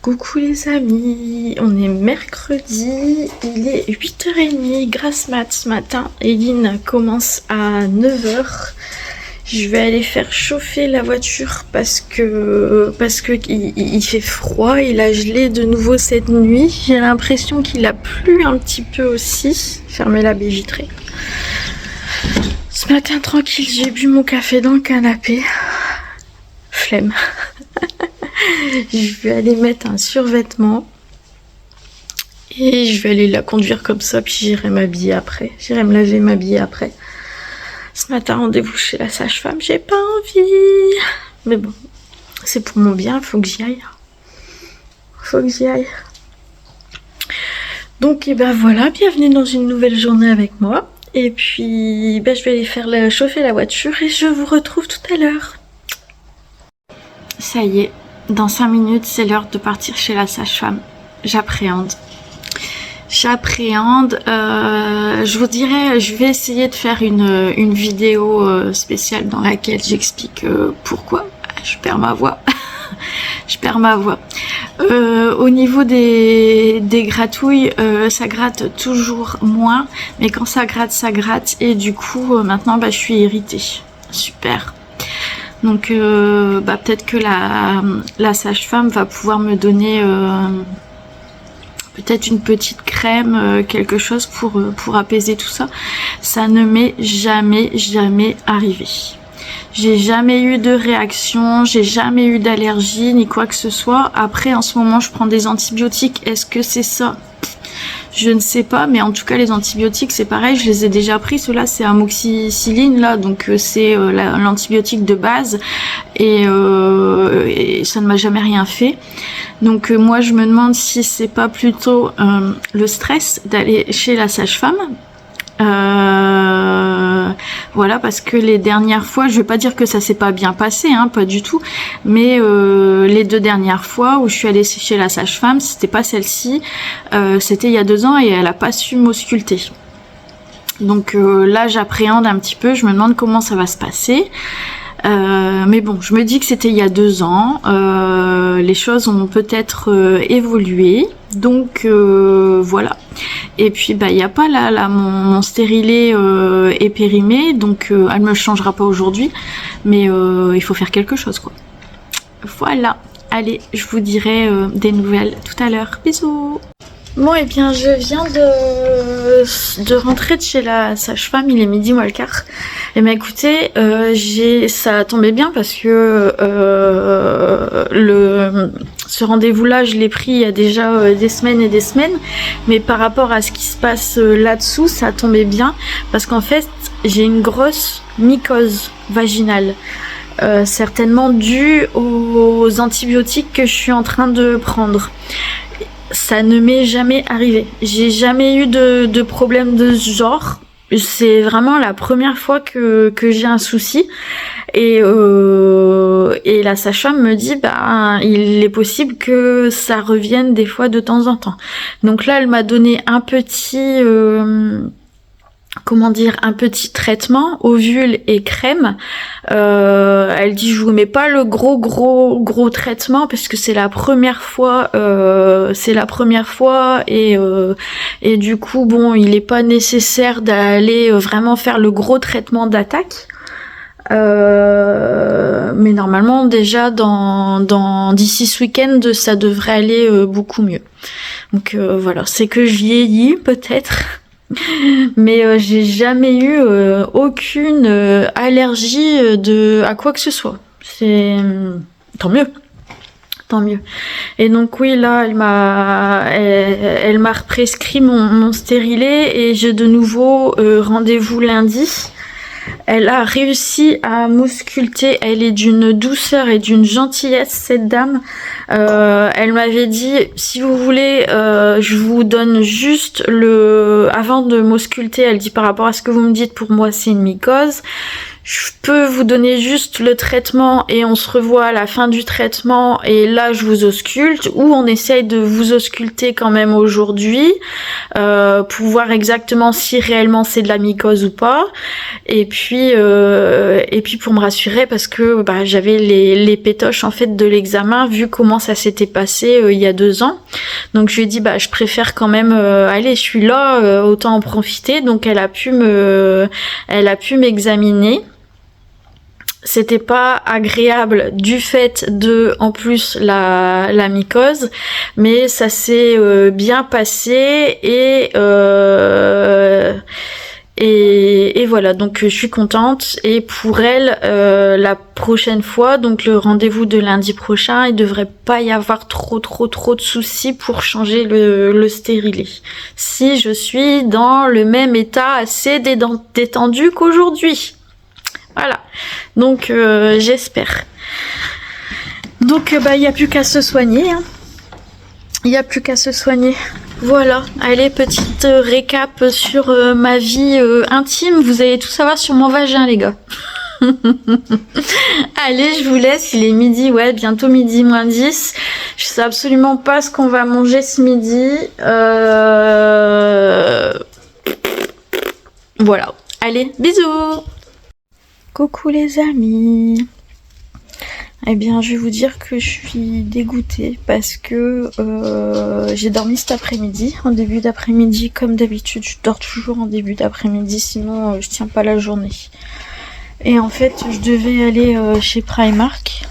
Coucou les amis, on est mercredi, il est 8h30, grasse mat ce matin. Eline commence à 9h. Je vais aller faire chauffer la voiture parce que il fait froid, il a gelé de nouveau cette nuit. J'ai l'impression qu'il a plu un petit peu aussi. Fermez la baie vitrée. Ce matin tranquille, j'ai bu mon café dans le canapé. Flemme. Je vais aller mettre un survêtement et je vais aller la conduire comme ça, puis j'irai m'habiller après. J'irai me laver, m'habiller après. Ce matin, rendez-vous chez la sage-femme, j'ai pas envie. Mais bon, c'est pour mon bien, faut que j'y aille. Faut que j'y aille. Donc, et ben voilà, bienvenue dans une nouvelle journée avec moi. Et puis, ben, je vais aller faire chauffer la voiture et je vous retrouve tout à l'heure. Ça y est. Dans 5 minutes, c'est l'heure de partir chez la sage-femme. J'appréhende. Je vous dirais, je vais essayer de faire une vidéo spéciale dans laquelle j'explique pourquoi je perds ma voix. Je perds ma voix. Au niveau des gratouilles, ça gratte toujours moins. Mais quand ça gratte. Et du coup, maintenant, je suis irritée. Super. Donc peut-être que la sage-femme va pouvoir me donner peut-être une petite crème, quelque chose pour apaiser tout ça. Ça ne m'est jamais arrivé. J'ai jamais eu de réaction, j'ai jamais eu d'allergie ni quoi que ce soit. Après, en ce moment, je prends des antibiotiques. Est-ce que c'est ça ? Je ne sais pas, mais en tout cas les antibiotiques c'est pareil, je les ai déjà pris. Ceux-là c'est amoxicilline là, donc c'est l'antibiotique de base et ça ne m'a jamais rien fait. Donc moi je me demande si c'est pas plutôt le stress d'aller chez la sage-femme. Voilà, parce que les dernières fois, je vais pas dire que ça s'est pas bien passé, hein, pas du tout, mais les 2 dernières fois où je suis allée chez la sage-femme, c'était pas celle-ci, c'était il y a 2 ans et elle a pas su m'ausculter. Donc là, j'appréhende un petit peu, je me demande comment ça va se passer. Mais bon, je me dis que c'était il y a 2 ans, les choses ont peut-être évolué, donc voilà. Et puis il y a pas là mon stérilet est périmé, donc elle me changera pas aujourd'hui, mais il faut faire quelque chose quoi. Voilà, allez, je vous dirai des nouvelles tout à l'heure. Bisous. Bon, et bien je viens de rentrer de chez la sage-femme, il est 12:15. Et bien écoutez, ça tombait bien parce que ce rendez-vous-là, je l'ai pris il y a déjà des semaines et des semaines. Mais par rapport à ce qui se passe là-dessous, ça tombait bien parce qu'en fait, j'ai une grosse mycose vaginale. Certainement due aux antibiotiques que je suis en train de prendre. Ça ne m'est jamais arrivé. J'ai jamais eu de problème de ce genre. C'est vraiment la première fois que j'ai un souci. Et la sage-femme me dit, il est possible que ça revienne des fois de temps en temps. Donc là, elle m'a donné un petit... un petit traitement, ovule et crème. Elle dit je vous mets pas le gros traitement parce que c'est la première fois et du coup bon il est pas nécessaire d'aller vraiment faire le gros traitement d'attaque. Mais normalement déjà d'ici ce week-end ça devrait aller beaucoup mieux. Donc voilà, c'est que je vieillis peut-être. Mais j'ai jamais eu aucune allergie à quoi que ce soit. C'est tant mieux. Et donc oui, là, elle m'a prescrit mon stérilet et j'ai de nouveau rendez-vous lundi. Elle a réussi à m'ausculter, elle est d'une douceur et d'une gentillesse cette dame. Elle m'avait dit si vous voulez je vous donne juste avant de m'ausculter, elle dit par rapport à ce que vous me dites, pour moi c'est une mycose. je peux vous donner juste le traitement et on se revoit à la fin du traitement et là je vous ausculte, ou on essaye de vous ausculter quand même aujourd'hui pour voir exactement si réellement c'est de la mycose ou pas, et puis pour me rassurer parce que j'avais les pétoches en fait de l'examen vu comment ça s'était passé il y a 2 ans. Donc je lui ai dit je préfère quand même allez, je suis là, autant en profiter. Donc elle a pu m'examiner. C'était pas agréable du fait de en plus la mycose, mais ça s'est bien passé et voilà, donc je suis contente. Et pour elle, la prochaine fois, donc le rendez-vous de lundi prochain, il devrait pas y avoir trop de soucis pour changer le stérilet. Si je suis dans le même état assez détendu qu'aujourd'hui. Voilà, donc j'espère. Donc il n'y a plus qu'à se soigner. Hein. Il n'y a plus qu'à se soigner. Voilà, allez, petite récap sur ma vie intime. Vous allez tout savoir sur mon vagin, les gars. Allez, je vous laisse, il est midi, ouais, bientôt midi moins 10. Je sais absolument pas ce qu'on va manger ce midi. Voilà, allez, bisous. Coucou les amis. Eh bien, je vais vous dire que je suis dégoûtée parce que j'ai dormi cet après-midi, en début d'après-midi, comme d'habitude. Je dors toujours en début d'après-midi, sinon je tiens pas la journée. Et en fait, je devais aller chez Primark,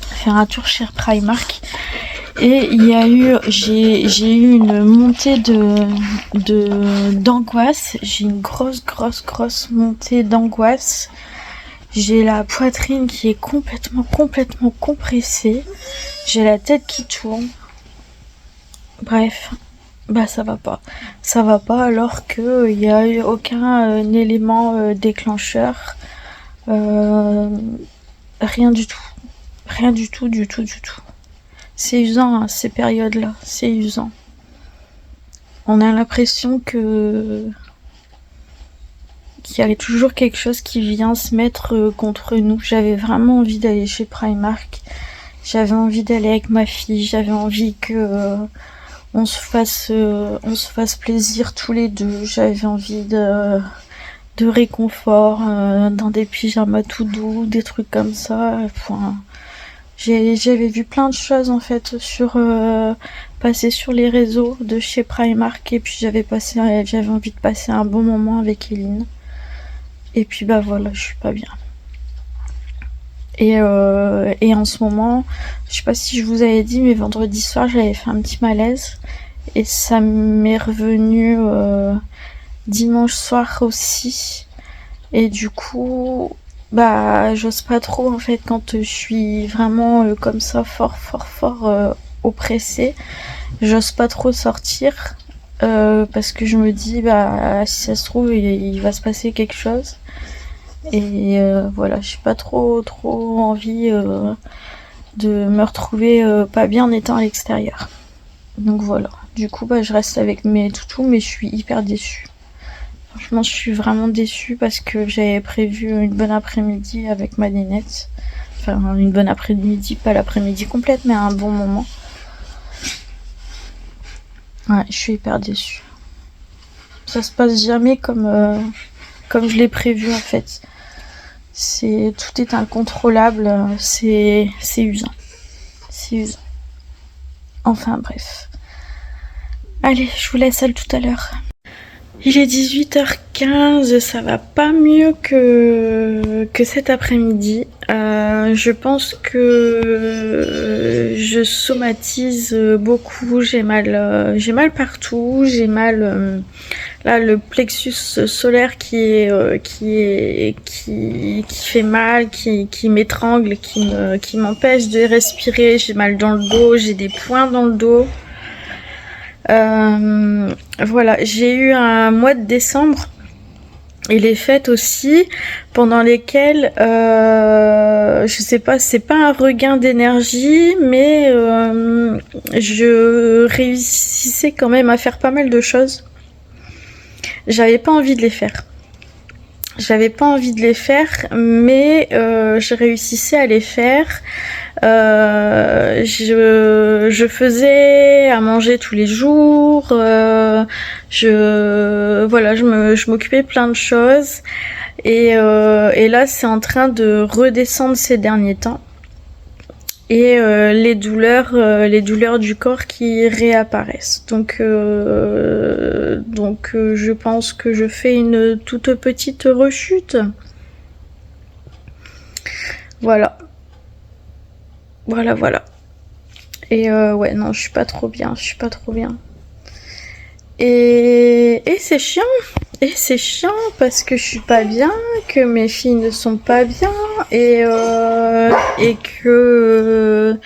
faire un tour chez Primark. Et j'ai eu une montée d'angoisse. J'ai une grosse montée d'angoisse. J'ai la poitrine qui est complètement compressée. J'ai la tête qui tourne. Bref, ça va pas. Ça va pas alors que il y a eu aucun élément déclencheur. Rien du tout. Rien du tout. C'est usant, hein, ces périodes-là. C'est usant. On a l'impression qu'il y a toujours quelque chose qui vient se mettre contre nous. J'avais vraiment envie d'aller chez Primark. J'avais envie d'aller avec ma fille. J'avais envie que on se fasse plaisir tous les deux. J'avais envie de réconfort, dans des pyjamas tout doux, des trucs comme ça. Enfin, j'avais vu plein de choses en fait passer sur les réseaux de chez Primark, et puis j'avais envie de passer un bon moment avec Eline. Et puis voilà, je suis pas bien. Et en ce moment, je sais pas si je vous avais dit, mais vendredi soir j'avais fait un petit malaise et ça m'est revenu dimanche soir aussi. Et du coup, j'ose pas trop en fait quand je suis vraiment comme ça fort oppressée. J'ose pas trop sortir parce que je me dis si ça se trouve il va se passer quelque chose. Et voilà, j'ai pas trop envie de me retrouver pas bien en étant à l'extérieur. Donc voilà, du coup je reste avec mes toutous, mais je suis hyper déçue. Franchement, je suis vraiment déçue parce que j'avais prévu une bonne après-midi avec ma nénette. Enfin, une bonne après-midi, pas l'après-midi complète, mais un bon moment. Ouais, je suis hyper déçue. Ça se passe jamais comme je l'ai prévu en fait. Tout est incontrôlable, c'est usant. C'est usant. Enfin bref. Allez, je vous laisse à tout à l'heure. Il est 18h15, ça va pas mieux que cet après-midi. Je pense que je somatise beaucoup, j'ai mal partout, j'ai mal là le plexus solaire qui fait mal, qui m'étrangle, qui m'empêche de respirer, j'ai mal dans le dos, j'ai des points dans le dos. Voilà, j'ai eu un mois de décembre et les fêtes aussi, pendant lesquelles je sais pas, c'est pas un regain d'énergie, mais je réussissais quand même à faire pas mal de choses. J'avais pas envie de les faire. J'avais pas envie de les faire, mais je réussissais à les faire. Je faisais à manger tous les jours. Voilà, je m'occupais de plein de choses. Et là, c'est en train de redescendre ces derniers temps. Et les douleurs du corps qui réapparaissent. Donc je pense que je fais une toute petite rechute. Voilà. Voilà. Et ouais, non, je suis pas trop bien. Et c'est chiant. Et c'est chiant parce que je suis pas bien, que mes filles ne sont pas bien, et que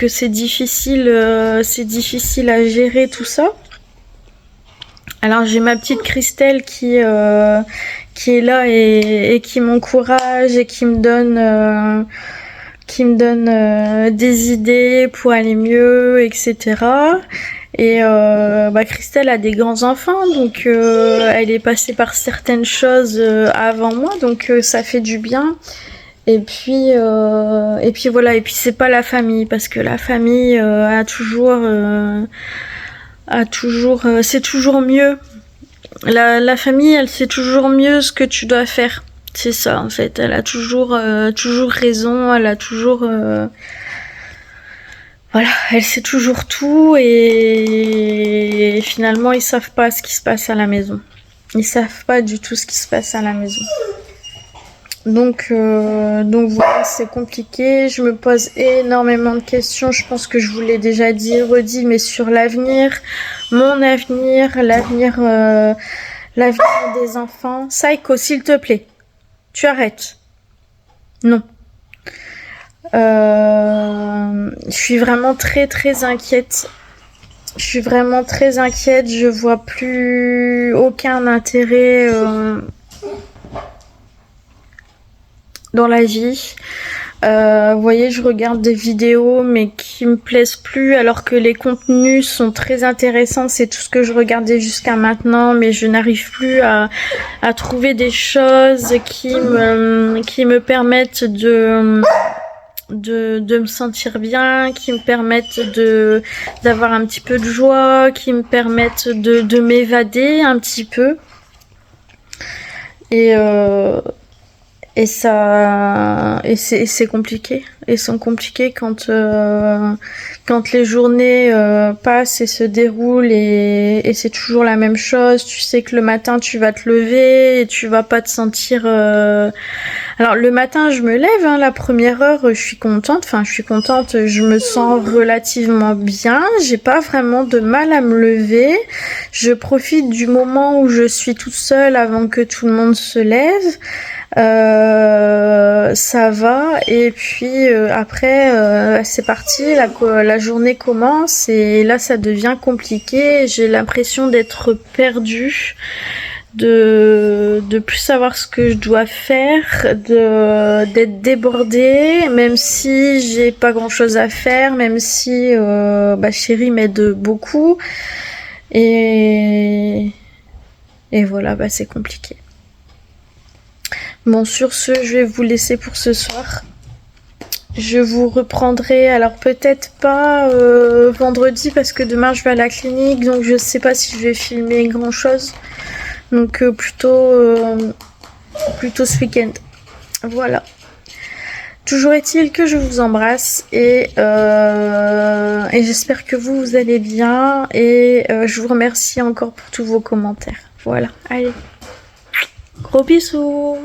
c'est difficile à gérer tout ça. Alors j'ai ma petite Christelle qui est là et qui m'encourage et qui me donne des idées pour aller mieux, etc. Et Christelle a des grands enfants, donc elle est passée par certaines choses avant moi, donc ça fait du bien. Et puis voilà, et puis c'est pas la famille, parce que la famille c'est toujours mieux. La famille, elle sait toujours mieux ce que tu dois faire. C'est ça en fait, elle a toujours raison, elle a toujours voilà, elle sait toujours tout, et finalement ils savent pas ce qui se passe à la maison. Ils savent pas du tout ce qui se passe à la maison. Donc voilà, c'est compliqué. Je me pose énormément de questions. Je pense que je vous l'ai déjà dit, redit, mais sur l'avenir, mon avenir, l'avenir des enfants. Saiko, s'il te plaît, tu arrêtes. Non. Je suis vraiment très très inquiète. Je vois plus aucun intérêt dans la vie. Vous voyez, je regarde des vidéos mais qui me plaisent plus, alors que les contenus sont très intéressants. C'est tout ce que je regardais jusqu'à maintenant, mais je n'arrive plus à trouver des choses qui me permettent de me sentir bien, qui me permettent d'avoir un petit peu de joie, qui me permettent de m'évader un petit peu. Et c'est compliqué. Elles sont compliquées quand les journées passent et se déroulent, et c'est toujours la même chose. Tu sais que le matin tu vas te lever et tu vas pas te sentir Alors le matin je me lève, hein, la première heure je suis contente, je me sens relativement bien, j'ai pas vraiment de mal à me lever. Je profite du moment où je suis toute seule avant que tout le monde se lève. Ça va, et puis après c'est parti, la journée commence, et là ça devient compliqué. J'ai l'impression d'être perdue, de plus savoir ce que je dois faire, d'être débordée, même si j'ai pas grand chose à faire, même si chérie m'aide beaucoup, et voilà, c'est compliqué. Bon, sur ce, je vais vous laisser pour ce soir. Je vous reprendrai, alors peut-être pas vendredi, parce que demain je vais à la clinique, donc je sais pas si je vais filmer grand chose. Donc plutôt ce week-end. Voilà. Toujours est-il que je vous embrasse, et j'espère que vous allez bien, et je vous remercie encore pour tous vos commentaires. Voilà. Allez. Gros bisous.